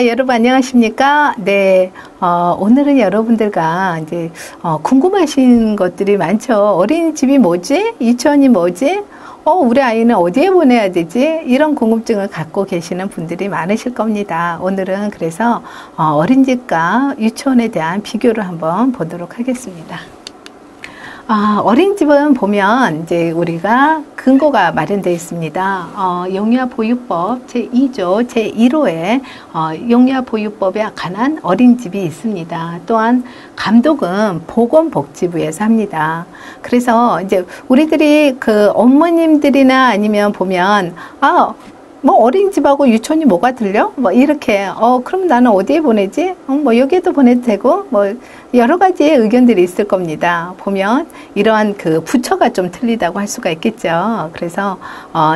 여러분 안녕하십니까? 네, 오늘은 여러분들과 이제 궁금하신 것들이 많죠. 어린이집이 뭐지? 유치원이 뭐지? 우리 아이는 어디에 보내야 되지? 이런 궁금증을 갖고 계시는 분들이 많으실 겁니다. 오늘은 그래서 어린이집과 유치원에 대한 비교를 한번 보도록 하겠습니다. 어린이집은 보면 이제 우리가 근거가 마련되어 있습니다. 영유아보육법 제2조 제1호에 영유아보육법에 관한 어린이집이 있습니다. 또한 감독은 보건복지부에서 합니다. 그래서 이제 우리들이 그 어머님들이나 아니면 보면 뭐 어린이집하고 유치원이 뭐가 들려? 뭐 이렇게 그럼 나는 어디에 보내지? 뭐 여기에도 보내도 되고 뭐 여러 가지의 의견들이 있을 겁니다. 보면 이러한 그 부처가 좀 틀리다고 할 수가 있겠죠. 그래서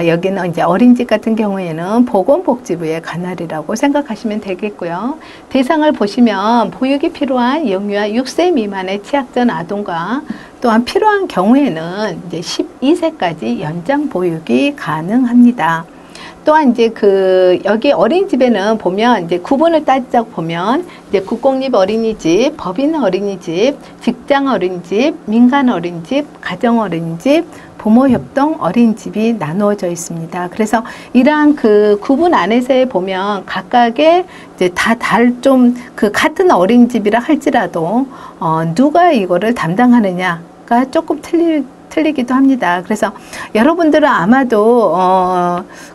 여기는 이제 어린이집 같은 경우에는 보건복지부의 관할이라고 생각하시면 되겠고요. 대상을 보시면 보육이 필요한 영유아 6세 미만의 취약전 아동과 또한 필요한 경우에는 이제 12세까지 연장 보육이 가능합니다. 또한 이제 여기 어린이집에는 보면 이제 구분을 따지자고 보면 이제 국공립 어린이집, 법인 어린이집, 직장 어린이집, 민간 어린이집, 가정 어린이집, 부모협동 어린이집이 나누어져 있습니다. 그래서 이러한 그 구분 안에서 보면 각각의 이제 좀 같은 어린이집이라 할지라도 누가 이거를 담당하느냐가 조금 틀리기도 합니다. 그래서 여러분들은 아마도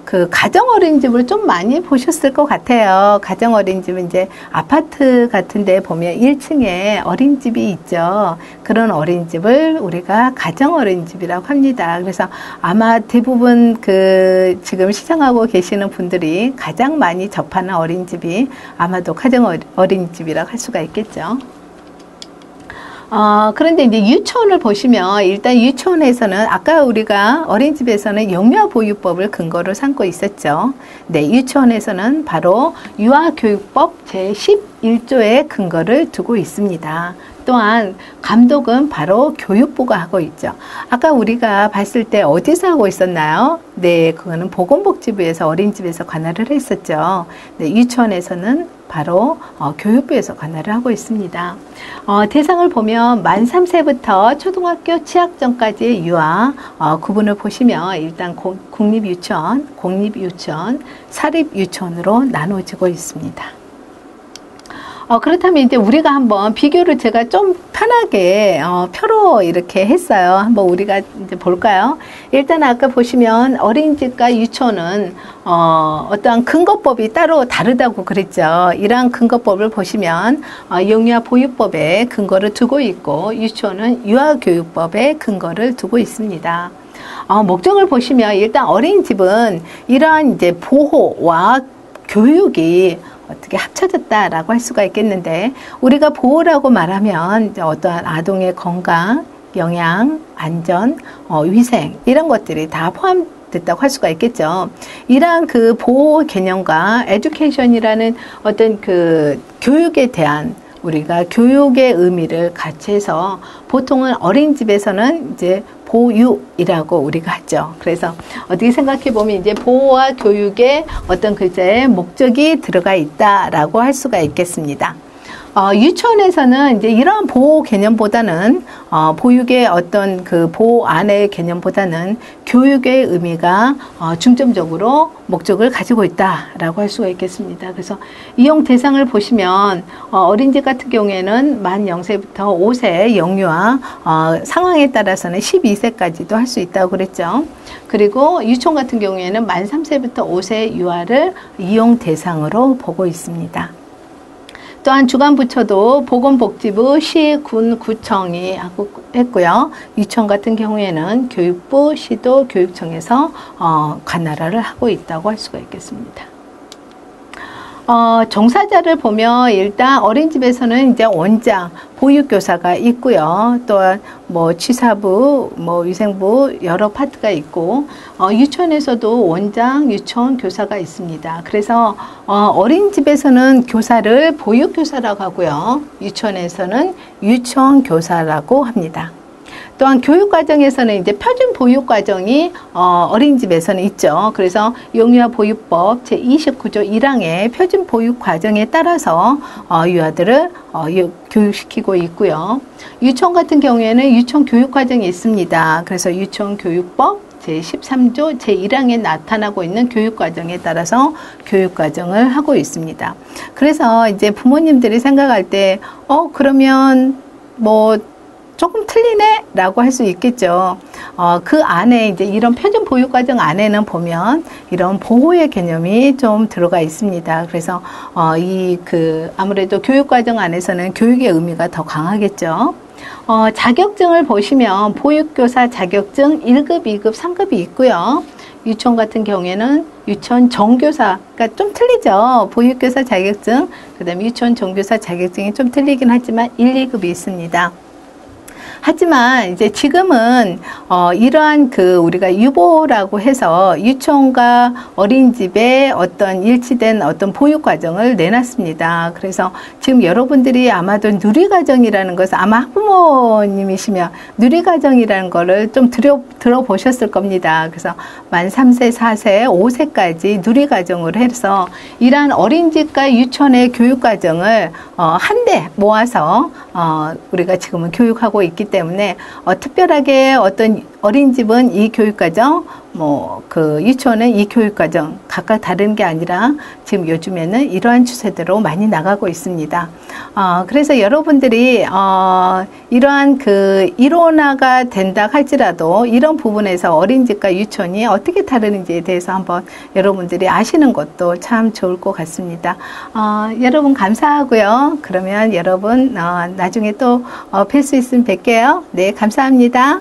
그 가정 어린이집을 좀 많이 보셨을 것 같아요. 가정 어린이집은 이제 아파트 같은 데 보면 1층에 어린이집이 있죠. 그런 어린이집을 우리가 가정 어린이집이라고 합니다. 그래서 아마 대부분 지금 시청하고 계시는 분들이 가장 많이 접하는 어린이집이 아마도 가정 어린이집이라고 할 수가 있겠죠. 그런데 이제 유치원을 보시면 일단 유치원에서는 아까 우리가 어린이집에서는 영유아보육법을 근거로 삼고 있었죠. 네, 유치원에서는 바로 유아교육법 제11조의 근거를 두고 있습니다. 또한 감독은 바로 교육부가 하고 있죠. 아까 우리가 봤을 때 어디서 하고 있었나요? 네, 그거는 보건복지부에서 어린이집에서 관할을 했었죠. 네, 유치원에서는 바로 교육부에서 관할을 하고 있습니다. 대상을 보면 만 3세부터 초등학교 취학전까지의 유아 구분을 보시면 일단 국립유치원, 공립유치원, 사립유치원으로 나눠지고 있습니다. 그렇다면 이제 우리가 한번 비교를 제가 좀 편하게 표로 이렇게 했어요. 한번 우리가 이제 볼까요? 일단 아까 보시면 어린이집과 유치원은 어떠한 근거법이 따로 다르다고 그랬죠. 이러한 근거법을 보시면 영유아보육법에 근거를 두고 있고 유치원은 유아교육법에 근거를 두고 있습니다. 목적을 보시면 일단 어린이집은 이러한 이제 보호와 교육이 어떻게 합쳐졌다라고 할 수가 있겠는데 우리가 보호라고 말하면 이제 어떠한 아동의 건강, 영양, 안전, 위생 이런 것들이 다 포함됐다고 할 수가 있겠죠. 이러한 그 보호 개념과 에듀케이션이라는 어떤 그 교육에 대한 우리가 교육의 의미를 같이 해서 보통은 어린이집에서는 이제 보육이라고 우리가 하죠. 그래서 어떻게 생각해 보면 이제 보호와 교육의 어떤 글자에 목적이 들어가 있다라고 할 수가 있겠습니다. 유치원에서는 이제 이러한 보호 개념보다는 보육의 어떤 그 보호 안의 개념보다는 교육의 의미가 중점적으로 목적을 가지고 있다라고 할 수가 있겠습니다. 그래서 이용 대상을 보시면 어린이집 같은 경우에는 만 0세부터 5세 영유아 상황에 따라서는 12세까지도 할 수 있다고 그랬죠. 그리고 유치원 같은 경우에는 만 3세부터 5세 유아를 이용 대상으로 보고 있습니다. 또한 주관부처도 보건복지부, 시, 군, 구청이 했고요. 유치원 같은 경우에는 교육부, 시도, 교육청에서 관할을 하고 있다고 할 수가 있겠습니다. 종사자를 보면 일단 어린이집에서는 이제 원장, 보육교사가 있고요. 또한 뭐 취사부, 뭐 위생부 여러 파트가 있고 유치원에서도 원장, 유치원 교사가 있습니다. 그래서 어린이집에서는 교사를 보육교사라고 하고요. 유치원에서는 유치원 교사라고 합니다. 또한 교육과정에서는 이제 표준 보육과정이 어린이집에서는 있죠. 그래서 영유아 보육법 제29조 1항의 표준 보육과정에 따라서 유아들을 교육시키고 있고요. 유치원 같은 경우에는 유치원 교육과정이 있습니다. 그래서 유치원교육법 제13조 제1항에 나타나고 있는 교육과정에 따라서 교육과정을 하고 있습니다. 그래서 이제 부모님들이 생각할 때 그러면 뭐 조금 틀리네 라고 할 수 있겠죠. 그 안에 이제 이런 표준 보육과정 안에는 보면 이런 보호의 개념이 좀 들어가 있습니다. 그래서 아무래도 교육과정 안에서는 교육의 의미가 더 강하겠죠. 자격증을 보시면 보육교사 자격증 1급, 2급, 3급이 있고요. 유치원 같은 경우에는 유치원 정교사, 그러니까 좀 틀리죠. 보육교사 자격증, 그 다음에 유치원 정교사 자격증이 좀 틀리긴 하지만 1, 2급이 있습니다. 하지만 이제 지금은 이러한 우리가 유보라고 해서 유치원과 어린이집에 어떤 일치된 어떤 보육 과정을 내놨습니다. 그래서 지금 여러분들이 아마도 누리과정이라는 것을 아마 학부모님이시면 누리과정이라는 거를 좀 들어보셨을 겁니다. 그래서 만 3세, 4세, 5세까지 누리과정으로 해서 이러한 어린이집과 유치원의 교육 과정을 한데 모아서 우리가 지금은 교육하고 있기 때문에 특별하게 어떤 어린이집은 이 교육과정, 유치원은 이 교육과정 각각 다른 게 아니라 지금 요즘에는 이러한 추세대로 많이 나가고 있습니다. 그래서 여러분들이 이러한 일원화가 된다 할지라도 이런 부분에서 어린이집과 유치원이 어떻게 다르는지에 대해서 한번 여러분들이 아시는 것도 참 좋을 것 같습니다. 여러분 감사하고요. 그러면 여러분 나중에 또 뵐 수 있으면 뵐게요. 네, 감사합니다.